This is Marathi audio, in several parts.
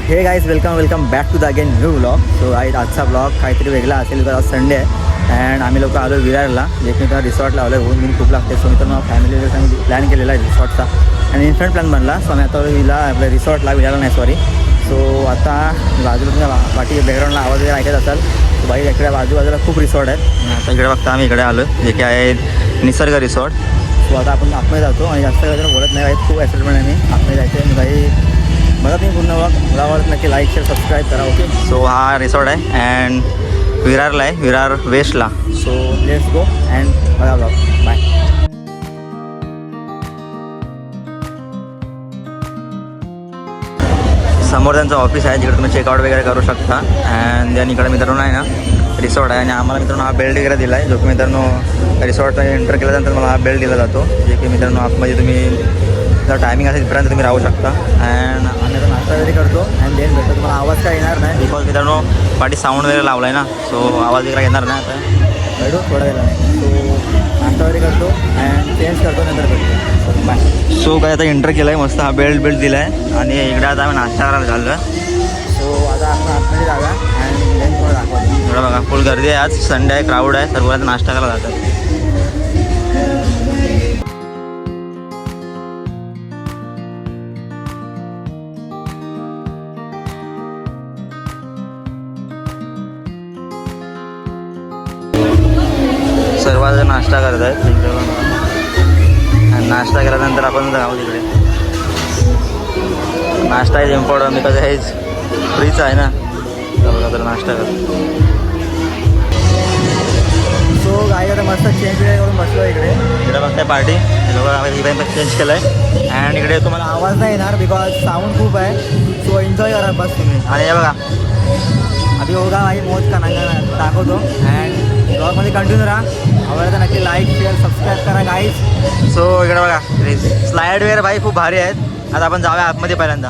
हे guys welcome back to the again new blog. So आज आजचा ब्लॉग काहीतरी वेगळा असेल तर आज संडे आहे अँड आम्ही लोक आलो विरारला, जे की मी रिसॉर्टला आलो. होऊन मी खूप लागते. सो मित्रांनो फॅमिली आम्ही प्लॅन केलेला आहे रिसॉर्टचा आणि इन्स्टंट प्लॅन बनला. सो आम्ही आता विला आपल्या रिसॉर्टला विरारला नाही सॉरी. सो आता बाजूला तुम्ही पाठी बॅकग्राऊंडला आवाज वगैरे ऐकत असाल. सो बाई इकडे बाजूबाजूला खूप रिसॉर्ट आहेत. आता इकडे बघता आम्ही इकडे आलो जे की आहे निसर्ग रिसॉर्ट. सो आता आपण आतमध्ये जातो आणि जास्त काही बोलत नाही. खूप एक्साइटमेंट आहे. मी आतमध्ये जायचं आहे. काही बघा तुम्ही पूर्ण मला आवडत नक्की लाईक शेअर सबस्क्राईब करा. ओके. सो हा रिसॉर्ट आहे अँड विरारला आहे, विरार वेस्टला. सो लेट्स गो अँड बघा ब्लॉग. बाय. समोर त्यांचं ऑफिस आहे जिकडे तुम्ही चेकआउट वगैरे करू शकता. अँड देन इकडे मित्रांनो आहे ना रिसॉर्ट आहे आणि आम्हाला मित्रांनो हा बेल्ट वगैरे दिला आहे. जो की मित्रांनो रिसॉर्ट एंटर केल्यानंतर मला हा बेल्ट दिला जातो, जे की मित्रांनो आतमध्ये तुम्ही जर टायमिंग असेल तिथपर्यंत तुम्ही राहू शकता. अँड आम्ही आता नाश्ता वगैरे करतो अँड देन भेटतो. तुम्हाला आवाज काय येणार नाही बिकॉज मित्रांनो पाठी साऊंड वगैरे लावला आहे ना. सो आवाज वगैरे येणार नाही. आता भेटू थोडा वेळा. सो नाश्ता वगैरे करतो अँड चेंज करतो नंतर भेटतो. बाय. सो काय आता एंटर केलं आहे, मस्त हा बेल्ट दिला आहे आणि इकडे आता आम्ही नाश्ता करायला चाललो आहे. सो आता आपण आतमध्ये जाऊया अँड देन थोडं दाखवतो. थोडं बघा फुल गर्दी आहे. आज संडे आहे, क्राऊड आहे, सर्व आता नाश्ता करायला जातात. सर्वजण नाश्ता करत आहेत. नाश्ता केल्यानंतर आपण जाऊ तिकडे. नाश्ता इज इम्पॉर्टंट बिकॉज हेच फ्रीच आहे ना. बघा तर नाश्ता कर. सो गाई आता मस्त चेंज करून बसलो इकडे. इकडे बघताय पार्टी लोक आम्ही चेंज केलं आहे अँड इकडे तुम्हाला आवाज नाही येणार बिकॉज साऊंड खूप आहे. सो एन्जॉय करा बस तुम्ही. आणि हे बघा आधी होगा भाई मोज का नांगा दाखवतो अँड ब्लॉगमध्ये कंटिन्यू राहा. आवडलं तर नक्की लाईक शेअर सबस्क्राईब करा गाईज. सो इकडे बघा स्लाईड वगैरे भाई खूप भारी आहेत. आता आपण जाऊया आतमध्ये पहिल्यांदा.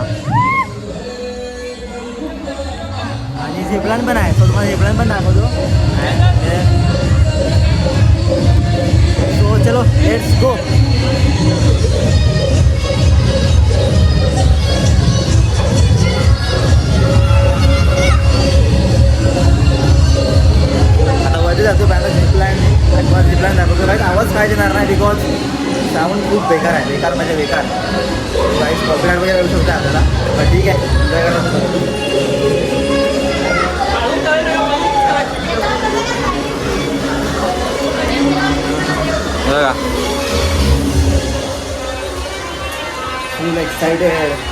आणि झिपलाईन पण आहे. सो तुम्हाला झिपलाईन पण दाखवतो. सो चलो लेट्स गो. जातो पहिला झिपलाईन आणि तुम्हाला झिपलाईन दाखवतो. राईट आवाज काय देणार नाही बिकॉज साऊंड खूप बेकार आहे. बेकार म्हणजे बेकार. राईट कॉपीराईट वगैरे येऊ शकते आपल्याला, पण ठीक आहे एन्जॉय करा. बघा फुल एक्साइटेड.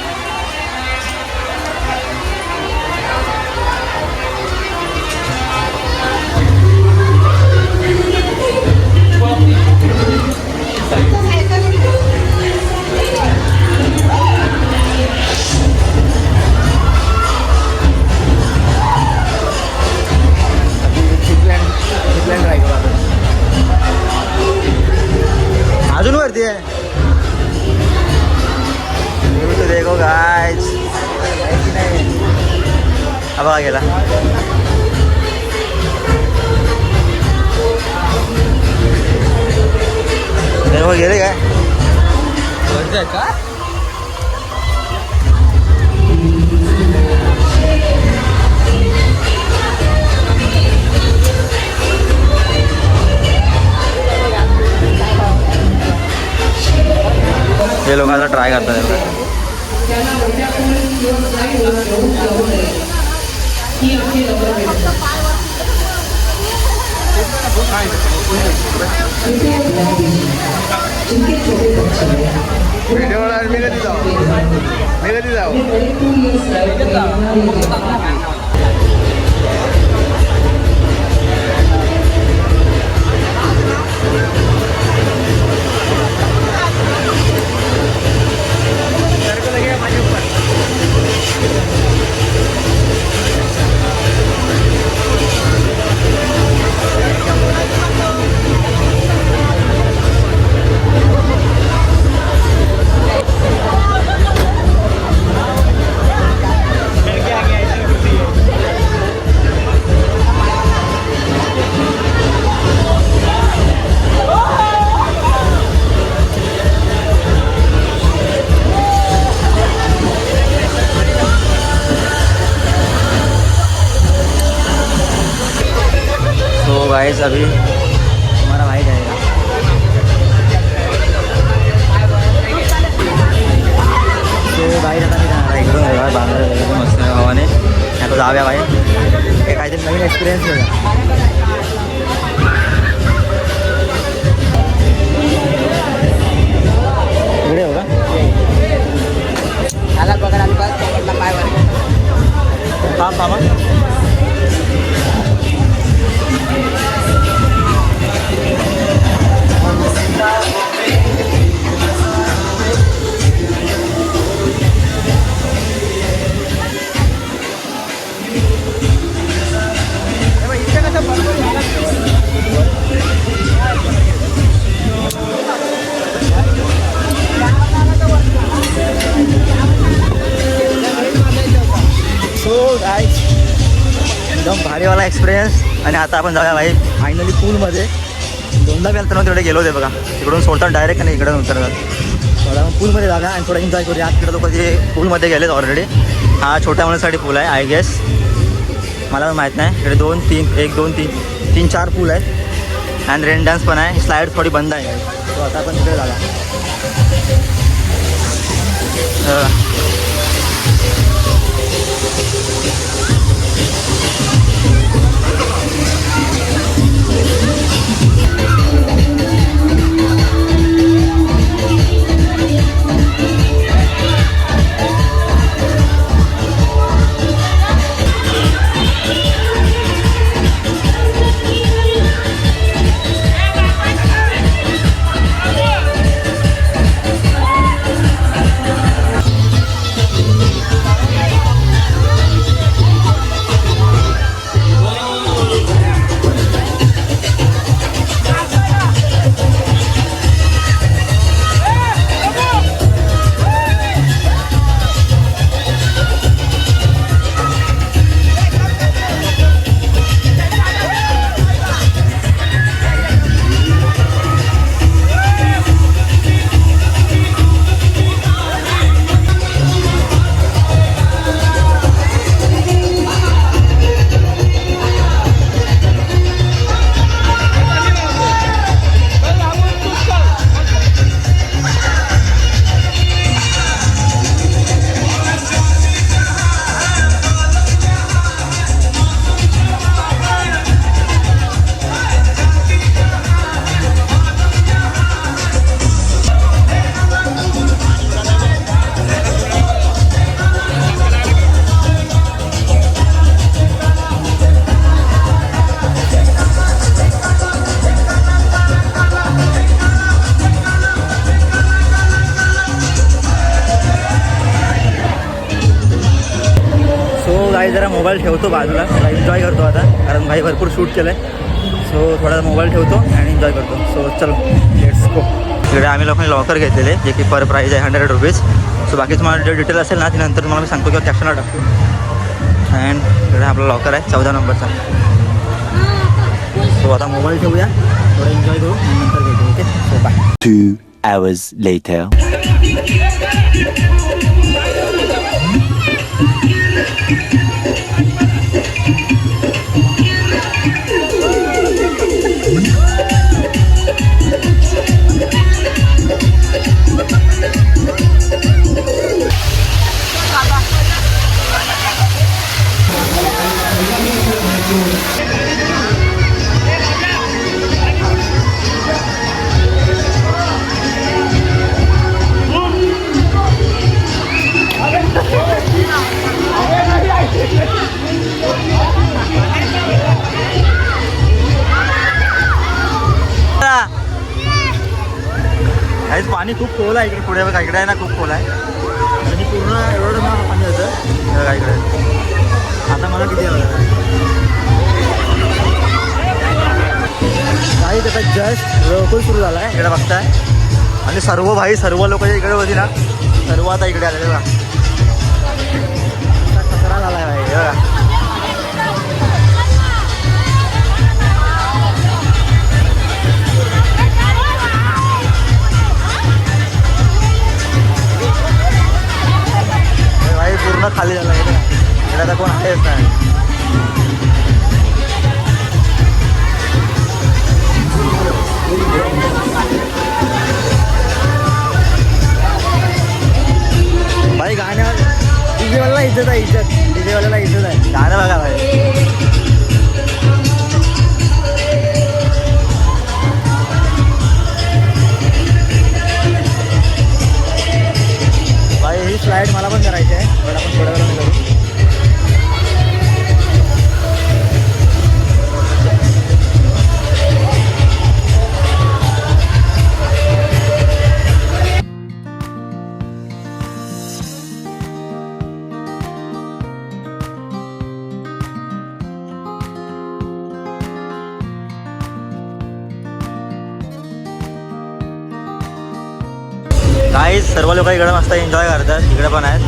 अजून वरती आहे. देखो गाइस अब आ गेला. गेले काय वरती का हे लोक आता ट्राय करतात. मी कधी जाऊ गाइस अभी हमारा भाई जाएगा। तो भाई आता मी जाणार आहे इकडून बांगला मस्त भावाने आता जाऊया भाई हे काहीतरी नवीन एक्सपिरियन्स घेऊया। इकडे हो का आला पकड आली पास पकडला पायवर काम कामा एकदम भारीवाला एक्सपिरियन्स। आणि आता आपण जाऊया भाई फायनली पूलमध्ये। दोनदा मी तर तिकडे गेलो होते बघा, तिकडून सोडतात डायरेक्ट आणि इकडे उतरतात। थोडा पूलमध्ये जागा आणि थोडा एन्जॉय करूया। तिकडे लोक जे पूलमध्ये गेलेत ऑलरेडी। हा छोट्या मुलांसाठी पूल आहे आय गेस, मला पण माहीत नाही। इकडे 2 3 1 2 3 3 4 पूल आहेत आणि रेन डान्स पण आहे। स्लाईड थोडी बंद आहे तो आता आपण तिकडे जागा। जरा मोबाईल ठेवतो बाजूला, थोडा एन्जॉय करतो आता, कारण भाई भरपूर शूट केलं आहे। सो थोडा मोबाईल ठेवतो आणि एन्जॉय करतो। सो चलो लेट्स गो। इकडे आम्ही लोकांनी लॉकर घेतलेले जे की पर प्राईज आहे 100 रुपीज। सो बाकी तुम्हाला जे डिटेल असेल ना ती नंतर तुम्हाला मी सांगतो किंवा कॅप्शनला टाकतो। अँड इकडे आपला लॉकर आहे 14 नंबरचा। सो आता मोबाईल ठेवूया, थोडा एन्जॉय करू आणि नंतर भेटू। Okay so bye. 2 hours later. पाणी खूप खोल आहे इकडे, पुढे बघा इकडे आहे ना खूप खोल आहे आणि पूर्ण एवढं मला पाणी होतं बघा इकडे। आता मला किती काही त्याचा जस्ट रोकून सुरू झाला आहे इकडे बघताय। आणि सर्व भाई सर्व लोक जे इकडे होती ना सर्व आता इकडे आलेले बघा। कचरा झाला आहे भाई बघा। पूर्ण खाली झाला आहे इकडे आता कोण आहेच नाही। इज्जत आहे, इज्जत डीजेवाल्याला इज्जत आहे. गाणं बघा भाई. भाई ही स्लाईड मला पण करायची आहे, पण आपण थोड्या वेळाने करू. काही सर्व लोक इकडे मस्त एन्जॉय करतात, इकडे पण आहेत.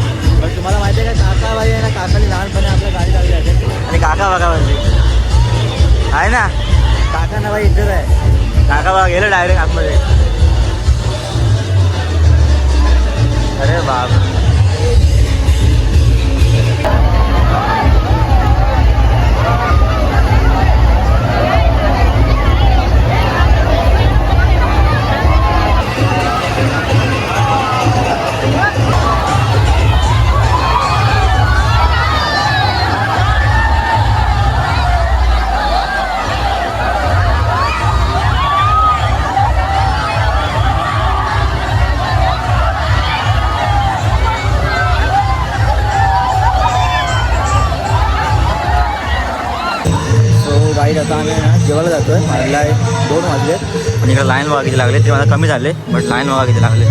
पण तुम्हाला माहिती आहे का, काका बाई आहे ना, काकाने लहानपणी आपल्या गाडी लावली आहे. आणि काका बघा म्हणजे आहे ना, काकांना बाई इज्जत आहे. काका बघा गेलं डायरेक्ट आतमध्ये. अरे बाप. गाईड आता आम्ही ना जेवायला जातो आहे. मला 2 वाजले आणि इकडे लाईन बघा किती लागले. ते मला कमी झाले, बट लाईन बघा किती लागले.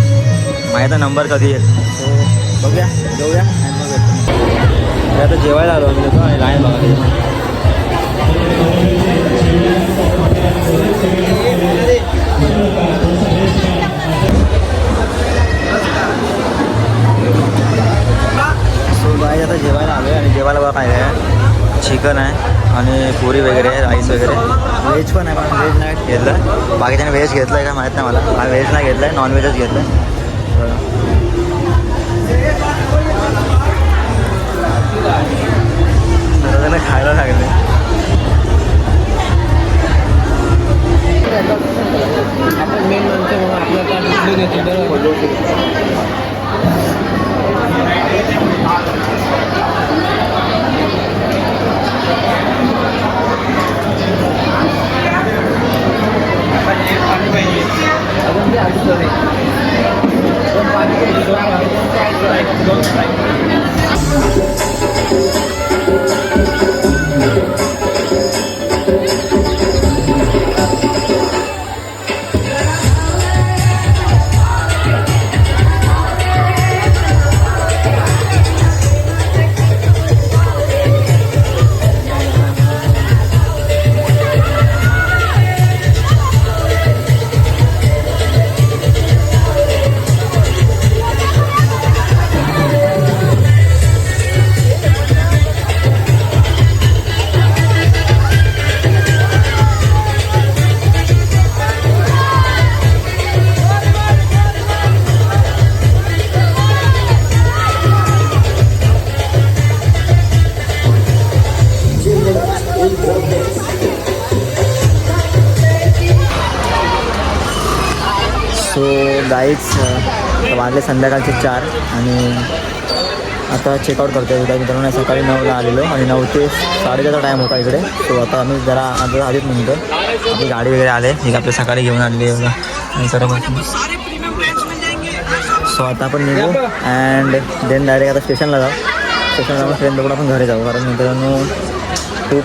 माझा नंबर कधी येईल, सो बघूया, जाऊया आणि मग येतो. आता जेवायला आलो आम्ही लोक आणि लाईन बघा किती. सो गाईड आता जेवायला आलो आहे आणि जेवायला बघा काय आहे, चिकन आहे आणि पुरी वगैरे आहे, राईस वगैरे. व्हेज पण आहे, पण व्हेज नाही घेतलं. बाकीच्याने व्हेज घेतलं आहे का माहीत नाही मला. हा व्हेज नाही घेतलं आहे, नॉनव्हेजच घेतलं आहे. सर्वजण खायला लागले. आपण मेन म्हणतो सो गाईड्स वाजले संध्याकाळचे 4 आणि आता चेकआउट करतो आहे. मित्रांनो सकाळी 9ला आलेलो आणि 9 ते 4:30चा टाईम होता इकडे. सो आता आम्ही जरा आधीच म्हणतो आपली गाडी वगैरे आले, एक आपल्या सकाळी घेऊन आणली आहे आणि सर्व. सो आता आपण निघू अँड देन डायरेक्ट आता स्टेशनला जाऊ. स्टेशनला जाऊन ट्रेन पकडून आपण घरी जाऊ. कारण मित्रांनो खूप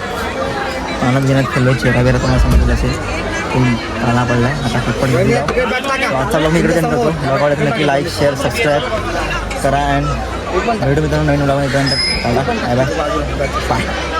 आनंद घेण्यात खाल्लो, चेहरा वगैरे तुम्हाला समजलं असेल, खूप काला पडला आहे. आता पटपट घेऊन जाऊ. आजचा ब्लॉग मी इकडे करतो. ब्लॉग आवडत नक्की लाईक शेअर सबस्क्राईब करा अँड व्हिडिओ मित्रांनो नवीन ब्लॉग इथपर्यंत बाय बाय.